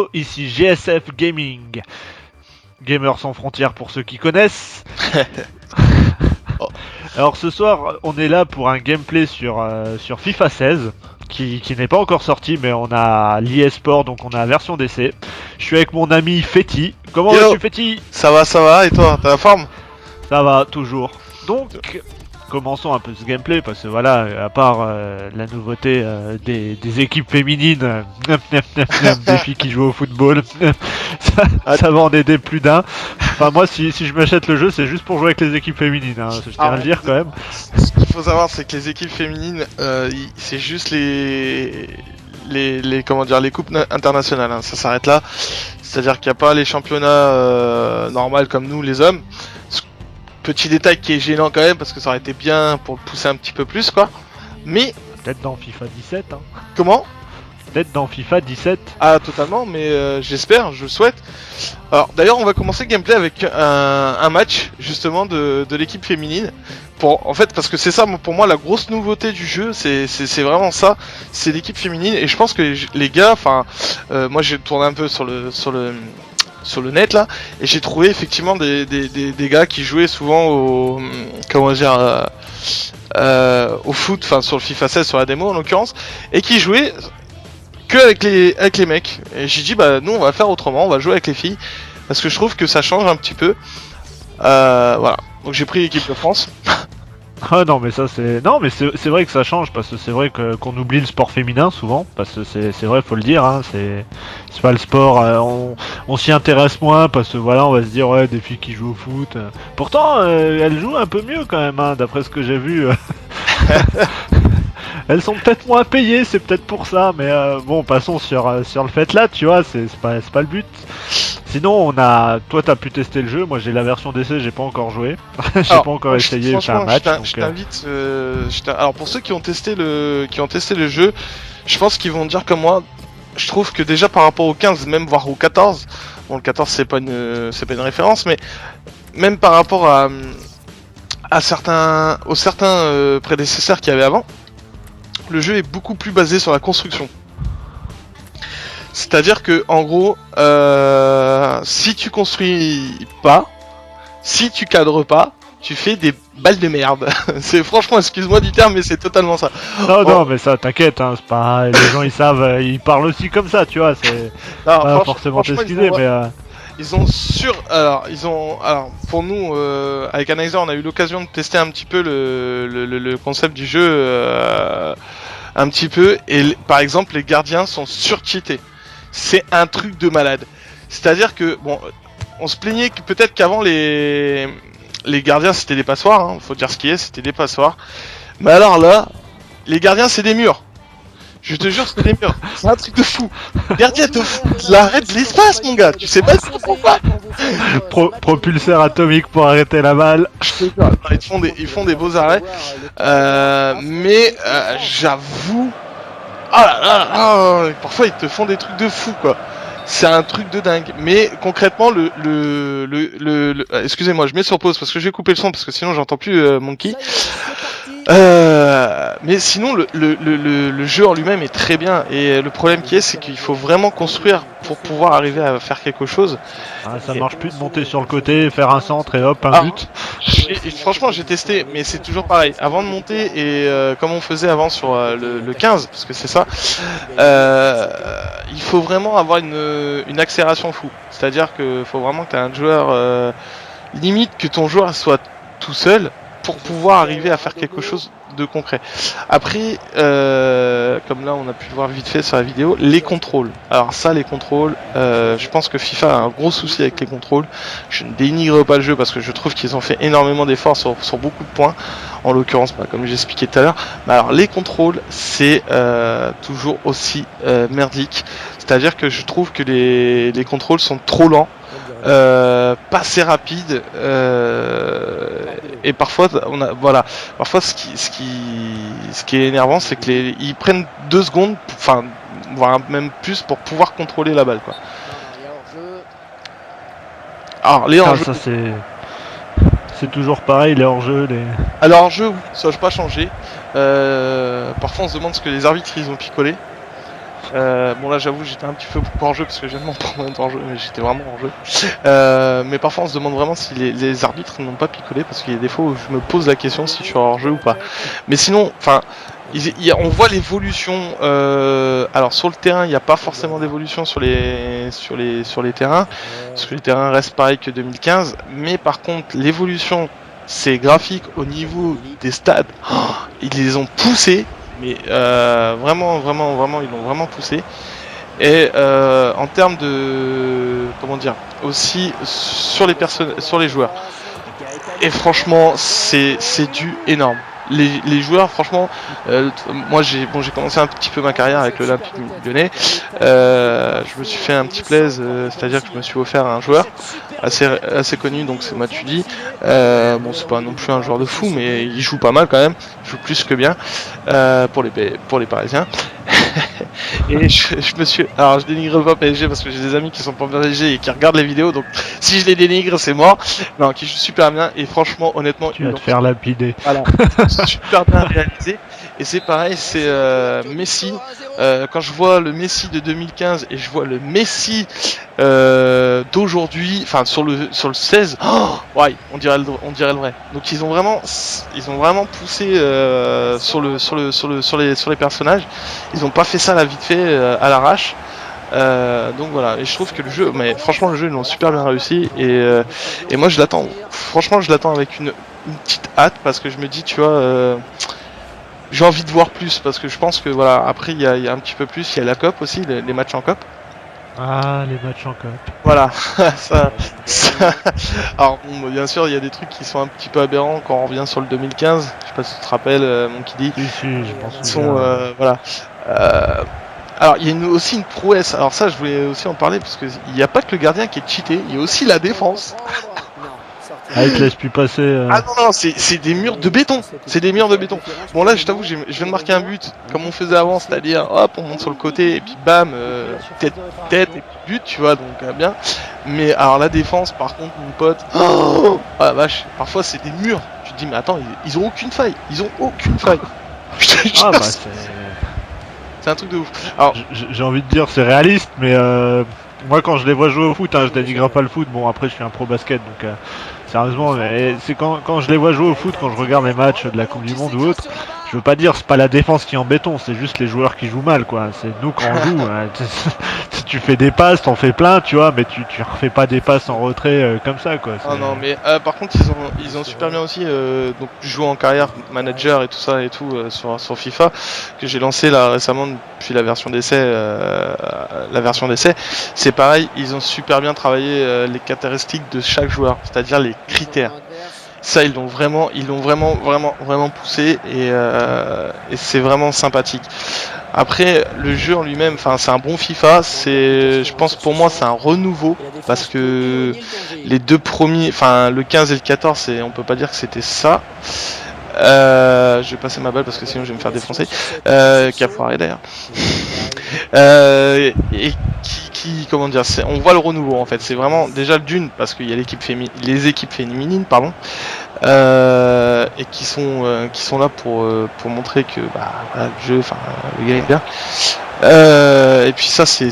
Hello, ici GSF Gaming. Gamers sans frontières pour ceux qui connaissent. Alors ce soir, on est là pour un gameplay sur FIFA 16 qui n'est pas encore sorti, mais on a l'eSport, donc on a la version d'essai. Je suis avec mon ami Fetty. Comment vas-tu, Fetty? Ça va, et toi, t'as la forme? Ça va, toujours. Donc, commençons un peu ce gameplay, parce que voilà, à part la nouveauté des équipes féminines, des filles qui jouent au football, ça va en aider plus d'un. Enfin, moi, si je m'achète le jeu, c'est juste pour jouer avec les équipes féminines, hein, je tiens à le dire quand même. Ce qu'il faut savoir, c'est que les équipes féminines, c'est juste les coupes internationales, hein, ça s'arrête là. C'est-à-dire qu'il n'y a pas les championnats normaux comme nous, les hommes. Petit détail qui est gênant quand même, parce que ça aurait été bien pour le pousser un petit peu plus, quoi. Mais... peut-être dans FIFA 17, hein. Comment ? Peut-être dans FIFA 17. Ah, totalement, mais j'espère, je le souhaite. Alors, d'ailleurs, on va commencer le gameplay avec un match, justement, de l'équipe féminine. En fait, parce que c'est ça, pour moi, la grosse nouveauté du jeu, c'est vraiment ça. C'est l'équipe féminine, et je pense que les gars, moi j'ai tourné un peu sur le net là, et j'ai trouvé effectivement des gars qui jouaient souvent au foot, enfin sur le FIFA 16, sur la démo en l'occurrence, et qui jouaient que avec les mecs. Et j'ai dit bah nous on va faire autrement, on va jouer avec les filles, parce que je trouve que ça change un petit peu. Voilà, donc j'ai pris l'équipe de France. Ah non mais ça c'est... Non mais c'est vrai que ça change, parce que c'est vrai qu'on oublie le sport féminin souvent, parce que c'est vrai, faut le dire, hein, c'est pas le sport, on s'y intéresse moins, parce que voilà, on va se dire ouais, des filles qui jouent au foot, pourtant elles jouent un peu mieux quand même, hein, d'après ce que j'ai vu. Elles sont peut-être moins payées, c'est peut-être pour ça, mais bon, passons sur le fait là, tu vois, c'est pas le but. Sinon, toi t'as pu tester le jeu, moi j'ai la version d'essai, j'ai pas encore joué. J'ai pas encore essayé de faire un match. Je t'invite. Alors pour ceux qui ont testé le jeu, je pense qu'ils vont dire comme moi. Je trouve que déjà par rapport au 15, même voire au 14, bon le 14 c'est pas une référence, mais même par rapport aux certains prédécesseurs qu'il y avait avant, le jeu est beaucoup plus basé sur la construction. C'est-à-dire que en gros, si tu construis pas, si tu cadres pas, tu fais des balles de merde. C'est franchement, excuse-moi du terme, mais c'est totalement ça. Non, mais ça, t'inquiète, hein, c'est pas... les gens ils savent, ils parlent aussi comme ça, tu vois, c'est pas forcément t'excuser, mais... Alors, pour nous, avec Analyzer, on a eu l'occasion de tester un petit peu le concept du jeu, un petit peu, et par exemple, les gardiens sont surcheatés. C'est un truc de malade. C'est-à-dire que, bon, on se plaignait que peut-être qu'avant les gardiens c'était des passoires, hein, faut dire ce qui est, c'était des passoires. Mais alors là, les gardiens c'est des murs. Je te jure, c'est des murs. C'est un truc de fou. Gardien te fout l'arrêt de l'espace, mon gars. Tu sais pas pourquoi. Propulseur atomique pour arrêter la balle. Je te jure, ils font des beaux arrêts. Mais j'avoue, parfois ils te font des trucs de fou, quoi. C'est un truc de dingue. Mais concrètement, excusez-moi, je mets sur pause parce que je vais couper le son parce que sinon j'entends plus Monkey. Mais sinon, le jeu en lui-même est très bien. Et le problème qui est, c'est qu'il faut vraiment construire pour pouvoir arriver à faire quelque chose. Ça marche plus de monter sur le côté, faire un centre et hop, un but. Franchement, j'ai testé, mais c'est toujours pareil. Avant de monter, et comme on faisait avant sur le 15, parce que c'est ça, il faut vraiment avoir une accélération fou. C'est-à-dire qu'il faut vraiment que tu aies un joueur, limite que ton joueur soit tout seul, pour pouvoir arriver à faire quelque chose de concret. Après, comme là on a pu le voir vite fait sur la vidéo, les contrôles. Alors ça, les contrôles, je pense que FIFA a un gros souci avec les contrôles. Je ne dénigre pas le jeu parce que je trouve qu'ils ont fait énormément d'efforts sur beaucoup de points. En l'occurrence, comme j'expliquais tout à l'heure. Mais alors les contrôles, c'est toujours aussi merdique. C'est-à-dire que je trouve que les contrôles sont trop lents. Pas assez rapide, et parfois parfois ce qui est énervant, c'est que ils prennent 2 secondes, enfin voire même plus, pour pouvoir contrôler la balle, quoi. Alors les hors-jeux, ça c'est toujours pareil, les hors-jeux, Alors hors-jeu, oui, ça n'a pas changé. Parfois on se demande ce que les arbitres ils ont picolé. Bon là j'avoue j'étais un petit peu hors jeu parce que je viens de m'en prendre un hors jeu, mais j'étais vraiment hors jeu. Mais parfois on se demande vraiment si les arbitres n'ont pas picolé, parce qu'il y a des fois où je me pose la question si je suis hors jeu ou pas. Mais sinon, enfin, on voit l'évolution. Alors sur le terrain, il n'y a pas forcément d'évolution sur les terrains, parce que les terrains restent pareils que 2015. Mais par contre, l'évolution, c'est graphique au niveau des stades. Oh, ils les ont poussés, mais vraiment, ils l'ont vraiment poussé. Et en termes de, comment dire, aussi sur les personnes, sur les joueurs. Et franchement, c'est du énorme. Les joueurs, franchement, moi j'ai commencé un petit peu ma carrière avec l'Olympique Lyonnais. Je me suis fait un petit plaise, c'est-à-dire que je me suis offert un joueur assez connu, donc c'est Matuidi. Bon, c'est pas non plus un joueur de fou, mais il joue pas mal quand même. Il joue plus que bien pour les Parisiens. Et je me suis. Alors, je dénigre pas PSG parce que j'ai des amis qui sont pas PSG et qui regardent les vidéos, donc si je les dénigre, c'est mort. Non, qui joue super bien, et franchement, honnêtement, tu vas te faire lapider. Voilà, super bien réalisé. Et c'est pareil, c'est Messi. Quand je vois le Messi de 2015 et je vois le Messi d'aujourd'hui, enfin sur le 16, oh, ouais, on dirait le vrai. Donc ils ont vraiment poussé sur les personnages. Ils ont pas fait ça à la vite fait à l'arrache. Donc voilà, et je trouve que le jeu, mais franchement le jeu ils l'ont super bien réussi, et moi je l'attends. Franchement je l'attends avec une petite hâte, parce que je me dis, tu vois, j'ai envie de voir plus, parce que je pense que voilà, après il y a un petit peu plus, il y a la COP aussi, les matchs en COP. Ah, les matchs en COP. Voilà, ça. Alors bon, bien sûr il y a des trucs qui sont un petit peu aberrants quand on revient sur le 2015. Je sais pas si tu te rappelles, mon Kiddy. Si, je pense. Ils sont voilà. Alors il y a aussi une prouesse. Alors ça je voulais aussi en parler, parce que il n'y a pas que le gardien qui est cheaté, il y a aussi la défense. Ah, il te laisse plus passer. Ah non, c'est des murs de béton. C'est des murs de béton. Bon là, je t'avoue, je viens de marquer un but comme on faisait avant, c'est-à-dire hop, on monte sur le côté et puis bam, tête et puis but, tu vois, donc bien. Mais alors la défense, par contre, mon pote, oh la vache, parfois c'est des murs. Tu te dis mais attends, ils ont aucune faille. Ils ont aucune faille. Ah bah c'est un truc de ouf. Alors j'ai envie de dire c'est réaliste, mais moi quand je les vois jouer au foot, hein, je dénigre pas le foot. Bon après je suis un pro basket, donc sérieusement, c'est quand je les vois jouer au foot, quand je regarde les matchs de la Coupe du Monde ou autre, je veux pas dire c'est pas la défense qui est en béton, c'est juste les joueurs qui jouent mal, quoi. C'est nous quand on joue. Si tu fais des passes, t'en fais plein, tu vois, mais tu refais pas des passes en retrait comme ça, quoi. Ah non, mais par contre ils ont super bien aussi, donc joué en carrière manager et tout ça et tout sur FIFA, que j'ai lancé là récemment depuis la version d'essai. C'est pareil, ils ont super bien travaillé les caractéristiques de chaque joueur, c'est-à-dire les critères. Ça ils l'ont vraiment poussé, et c'est vraiment sympathique. Après le jeu en lui-même, enfin c'est un bon FIFA, je pense pour moi c'est un renouveau, parce que les deux premiers, enfin le 15 et le 14, on peut pas dire que c'était ça. Je vais passer ma balle parce que sinon je vais me faire défoncer. Qui a foiré d'ailleurs. Et comment dire, on voit le renouveau en fait. C'est vraiment déjà d'une, parce qu'il y a les équipes féminines, pardon, et qui sont là pour montrer que voilà, le jeu, enfin le game est bien. Et puis ça c'est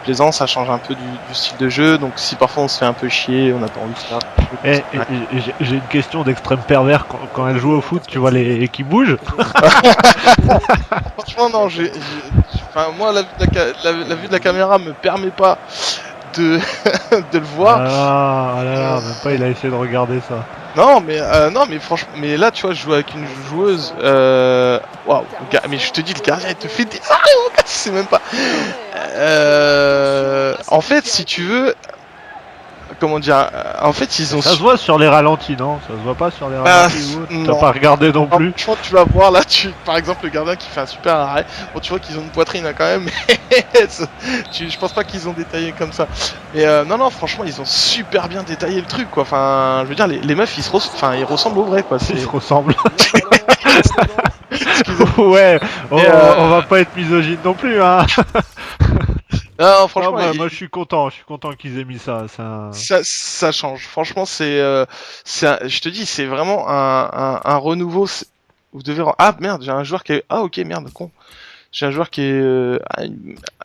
plaisant, ça change un peu du style de jeu, donc si parfois on se fait un peu chier, on n'a pas envie de faire. J'ai une question d'extrême pervers, quand elle joue au foot, tu vois les qui bougent. Franchement non, moi la vue de la caméra me permet pas de le voir. Ah là, même pas il a essayé de regarder ça. Non mais franchement, mais là tu vois, je joue avec une joueuse, waouh, mais je te dis, le gardien il te fait des c'est même pas. En fait, si tu veux, comment dire, en fait ils ont. Ça se voit sur les ralentis, non? Ça se voit pas sur les ralentis ou t'as pas regardé non plus? Franchement, tu vas voir là, par exemple le gardien qui fait un super arrêt. Bon, tu vois qu'ils ont une poitrine hein, quand même, mais je pense pas qu'ils ont détaillé comme ça. Mais non, franchement, ils ont super bien détaillé le truc, quoi. Enfin, je veux dire, les meufs, ils ressemblent au vrai, quoi. Ils se ressemblent. Ouais, on va pas être misogyne non plus, hein. Non, franchement, moi je suis content qu'ils aient mis ça. Ça change. Franchement, je te dis, c'est vraiment un renouveau. Vous devez. Ah merde, j'ai un joueur qui est. Ah ok, merde, con. J'ai un joueur qui est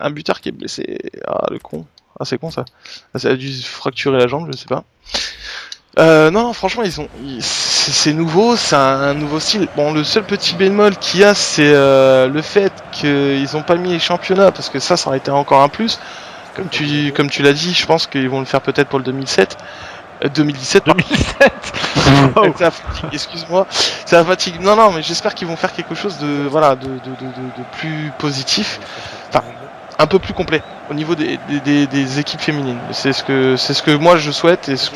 un buteur qui est blessé. Ah le con. Ah c'est con ça. Ça a dû fracturer la jambe, je sais pas. Non, franchement, c'est nouveau, c'est un nouveau style. Bon, le seul petit bémol qu'il y a, c'est le fait qu'ils ont pas mis les championnats, parce que ça aurait été encore un plus. Comme tu l'as dit, je pense qu'ils vont le faire peut-être pour le 2017. 2017. 2007. Ça fatigue, excuse-moi. Ça fatigue. Non, mais j'espère qu'ils vont faire quelque chose de plus positif. Enfin, un peu plus complet au niveau des équipes féminines. C'est ce que moi je souhaite et ce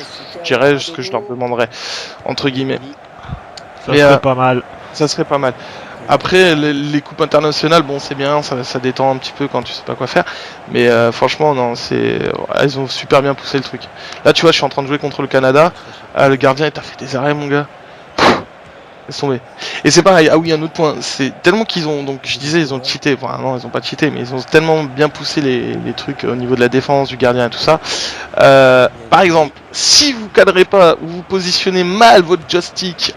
que je leur demanderais entre guillemets. Ça serait pas mal. Ça serait pas mal. Après les coupes internationales, bon c'est bien, ça détend un petit peu quand tu sais pas quoi faire. Mais franchement non, ils ont super bien poussé le truc. Là tu vois, je suis en train de jouer contre le Canada. Le gardien il t'a fait des arrêts mon gars. Laisse tomber. Et c'est pareil, ah oui, un autre point, c'est tellement qu'ils ont, donc je disais, ils ont cheaté, enfin non, ils ont pas cheaté, mais ils ont tellement bien poussé les trucs au niveau de la défense, du gardien et tout ça. Par exemple, si vous cadrez pas, ou vous positionnez mal votre joystick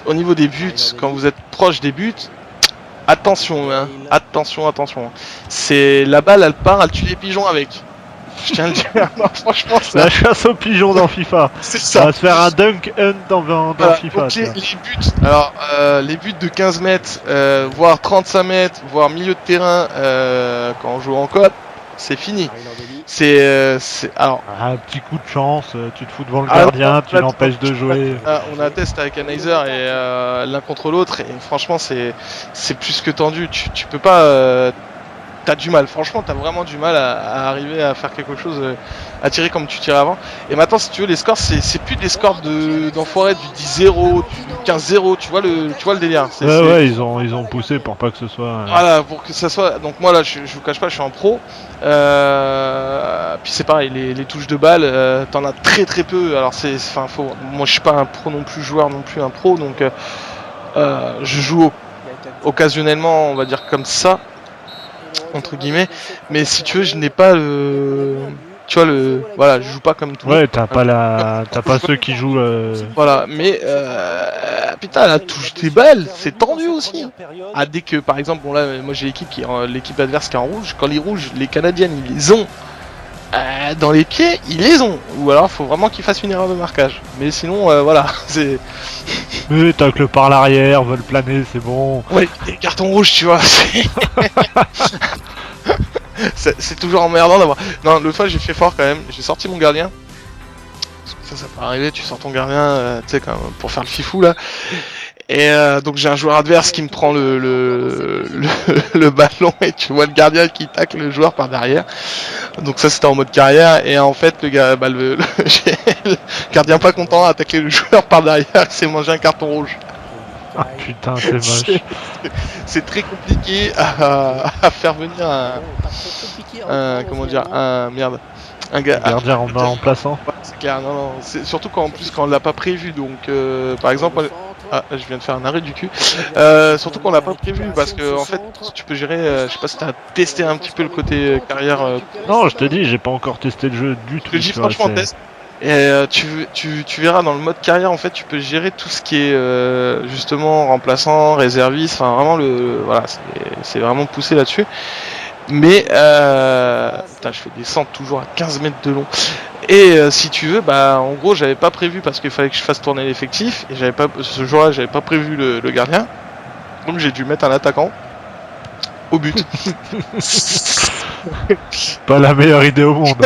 au niveau des buts, quand vous êtes proche des buts, attention, hein, attention. C'est la balle, elle part, elle tue les pigeons avec. Je tiens à le dire, non, franchement, ça... La chasse aux pigeons dans FIFA. C'est ça. On va se faire un dunk hunt dans FIFA. Donc les buts, alors les buts de 15 mètres, voire 35 mètres, voire milieu de terrain, quand on joue en coop, c'est fini. Alors. Un petit coup de chance, tu te fous devant le gardien, tu l'empêches de jouer. On a un test avec Anizer et l'un contre l'autre, et franchement c'est plus que tendu. Tu peux pas. T'as du mal, franchement, t'as vraiment du mal à arriver à faire quelque chose, à tirer comme tu tirais avant. Et maintenant, si tu veux, les scores, c'est plus des scores d'enfoirés du 10-0, du 15-0, tu vois le délire. Ouais, ils ont poussé pour pas que ce soit. Voilà, pour que ça soit. Donc moi là, je vous cache pas, je suis en pro. Puis c'est pareil, les touches de balle, t'en as très peu. Alors moi je suis pas un pro non plus, joueur non plus un pro, donc je joue occasionnellement, on va dire comme ça. Entre guillemets, mais si tu veux, je n'ai pas voilà, je joue pas comme tout. Ouais, t'as pas ceux qui jouent. Voilà, mais putain, la touche des balles, c'est tendu aussi. Ah, dès que, par exemple, bon là, moi j'ai l'équipe adverse qui est en rouge. Quand les rouges, les Canadiennes, ils les ont dans les pieds, ils les ont. Ou alors, faut vraiment qu'ils fassent une erreur de marquage. Mais sinon, voilà, c'est. Mais tacle par l'arrière, veulent planer, c'est bon. Ouais, des cartons rouges, tu vois. C'est toujours emmerdant d'avoir. Non, l'autre fois j'ai fait fort quand même. J'ai sorti mon gardien. Ça peut arriver, tu sors ton gardien, tu sais, pour faire le fifou là. Et donc j'ai un joueur adverse qui me prend le ballon et tu vois le gardien qui tacle le joueur par derrière. Donc ça c'était en mode carrière et en fait le gardien pas content a attaqué le joueur par derrière et s'est mangé un carton rouge. Ah putain, c'est moche. C'est très compliqué à faire venir un gardien en remplaçant. Ouais, c'est clair, non, c'est surtout quand on l'a pas prévu. Donc par exemple, je viens de faire un arrêt du cul. Surtout qu'on l'a pas prévu parce que en fait, tu peux gérer. Je sais pas si t'as testé un petit peu le côté carrière. Non, je te dis, j'ai pas encore testé le jeu du tout. Je dis franchement, teste. Et tu verras dans le mode carrière en fait tu peux gérer tout ce qui est justement remplaçant, réserviste, enfin vraiment c'est vraiment poussé là-dessus. Mais putain, je fais des centres toujours à 15 mètres de long. Et si tu veux, bah en gros j'avais pas prévu parce qu'il fallait que je fasse tourner l'effectif et ce jour-là j'avais pas prévu le gardien. Donc j'ai dû mettre un attaquant au but. Pas la meilleure idée au monde.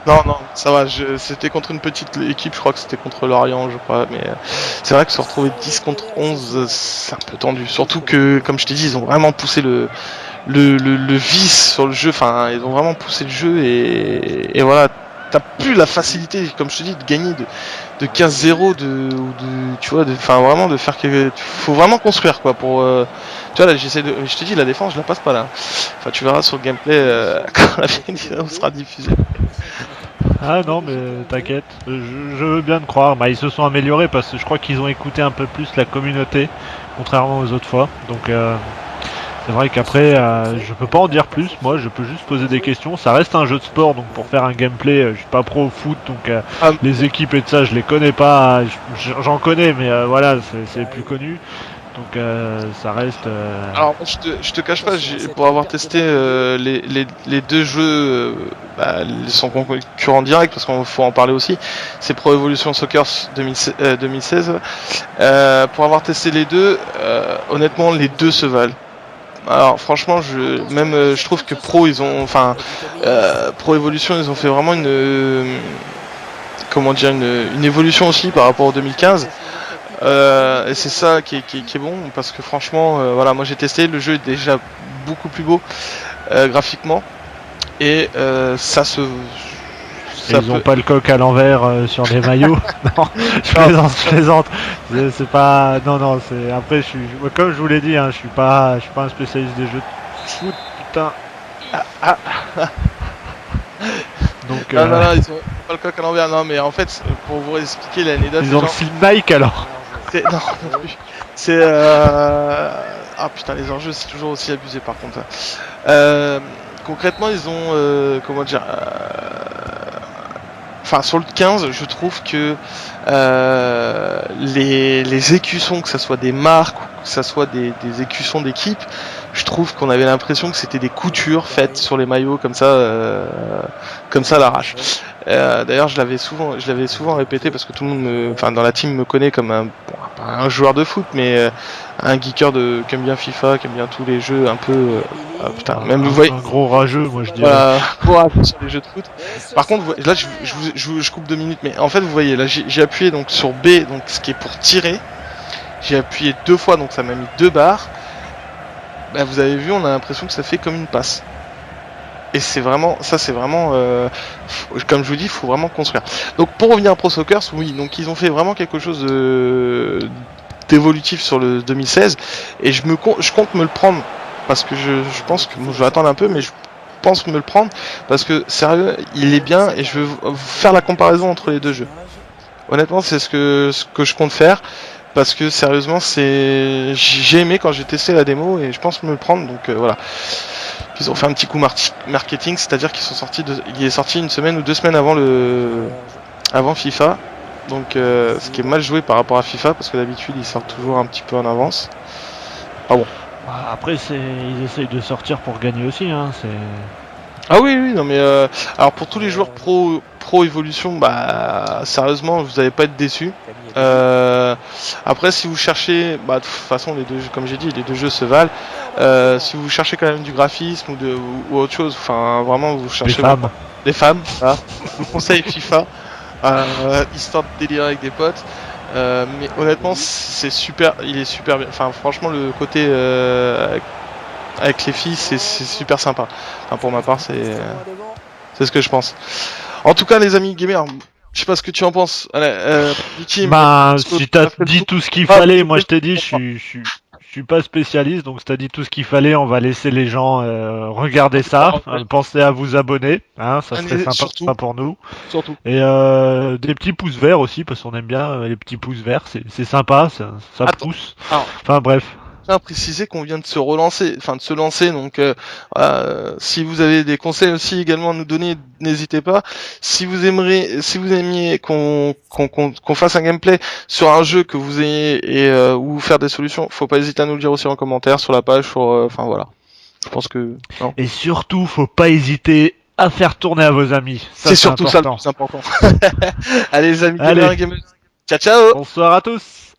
Non, ça va, c'était contre une petite équipe, je crois que c'était contre Lorient, je crois, mais c'est vrai que se retrouver 10 contre 11, c'est un peu tendu. Surtout que, comme je t'ai dit, ils ont vraiment poussé le vice sur le jeu, enfin, ils ont vraiment poussé le jeu et voilà, t'as plus la facilité, comme je te dis, de gagner de 15-0, tu vois, enfin vraiment de faire que. Faut vraiment construire quoi pour. Tu vois là je te dis la défense je la passe pas là. Enfin tu verras sur le gameplay quand la vidéo sera diffusée. Ah non mais t'inquiète, je veux bien te croire, bah, ils se sont améliorés parce que je crois qu'ils ont écouté un peu plus la communauté, contrairement aux autres fois, donc c'est vrai qu'après je peux pas en dire plus, moi je peux juste poser des questions, ça reste un jeu de sport donc pour faire un gameplay, je suis pas pro au foot donc les équipes et tout ça je les connais pas, j'en connais mais voilà c'est plus connu. Donc ça reste. Alors je te cache pas, pour avoir testé les deux jeux, ils sont concurrents directs parce qu'il faut en parler aussi. C'est Pro Evolution Soccer 2016. Pour avoir testé les deux, honnêtement les deux se valent. Alors franchement, je trouve que Pro Pro Evolution ils ont fait vraiment une évolution aussi par rapport au 2015. Et c'est ça qui est bon parce que franchement moi j'ai testé, le jeu est déjà beaucoup plus beau graphiquement et ils ont pas le coq à l'envers sur les maillots. Non, je plaisante. C'est pas. Non, c'est. Après, comme je vous l'ai dit, hein, je suis pas un spécialiste des jeux de foot. Putain. Donc. Non, ils ont pas le coq à l'envers. Non, mais en fait, pour vous expliquer l'anecdote. Ils ont le style Nike alors. Non plus. C'est. Ah putain, les enjeux, c'est toujours aussi abusé par contre. Concrètement, ils ont. Sur le 15, je trouve que les écussons, que ce soit des marques ou que ce soit des écussons d'équipe, je trouve qu'on avait l'impression que c'était des coutures faites sur les maillots comme ça à l'arrache. D'ailleurs, je l'avais souvent répété parce que tout le monde dans la team me connaît comme pas un joueur de foot, mais un geeker qui aime bien FIFA, qui aime bien tous les jeux un peu. Même vous voyez. Un gros rageux, moi je dirais. Gros rageux sur les jeux de foot. Par contre, là, je coupe 2 minutes, mais en fait, vous voyez, là, j'ai appuyé donc sur B, donc ce qui est pour tirer. J'ai appuyé 2 fois, donc ça m'a mis 2 barres. Vous avez vu, on a l'impression que ça fait comme une passe. Et c'est vraiment, comme je vous dis, il faut vraiment construire. Donc pour revenir à Pro Soccer, oui, donc ils ont fait vraiment quelque chose d'évolutif sur le 2016, et je compte me le prendre, parce que je pense que je vais attendre un peu, mais je pense me le prendre, parce que sérieux, il est bien, et je veux faire la comparaison entre les deux jeux. Honnêtement, c'est ce que je compte faire. Parce que sérieusement, j'ai aimé quand j'ai testé la démo et je pense me le prendre. Donc voilà. Ils ont fait un petit coup marketing, c'est-à-dire il est sorti 1 semaine ou 2 semaines avant FIFA. Donc ce qui est mal joué par rapport à FIFA parce que d'habitude ils sortent toujours un petit peu en avance. Ah bon. Après ils essayent de sortir pour gagner aussi, hein. Ah oui, non mais alors pour tous les joueurs pro Evolution, sérieusement vous n'allez pas être déçus. Après si vous cherchez, de toute façon les deux jeux, comme j'ai dit, les deux jeux se valent. Si vous cherchez quand même du graphisme ou autre chose, vraiment vous cherchez les femmes, voilà. Je vous conseille FIFA, histoire de délirer avec des potes. Mais honnêtement il est super bien. Franchement le côté avec les filles c'est super sympa. Pour ma part c'est ce que je pense. En tout cas les amis gamers, je sais pas ce que tu en penses. Si t'as dit tout ce qu'il fallait, moi je t'ai dit je suis pas spécialiste, donc si t'as dit tout ce qu'il fallait, on va laisser les gens regarder ça. Pensez à vous abonner, hein, ça serait sympa pour nous. Surtout. Et des petits pouces verts aussi, parce qu'on aime bien les petits pouces verts, c'est sympa, ça pousse. Enfin bref. Je tiens à préciser qu'on vient de se lancer, donc si vous avez des conseils aussi également à nous donner, n'hésitez pas. Si vous aimiez qu'on fasse un gameplay sur un jeu que vous ayez ou faire des solutions, faut pas hésiter à nous le dire aussi en commentaire sur la page, voilà. Je pense que non. Et surtout, faut pas hésiter à faire tourner à vos amis. C'est surtout important. Ça le plus important. Allez les amis, gamers. Ciao. Bonsoir à tous.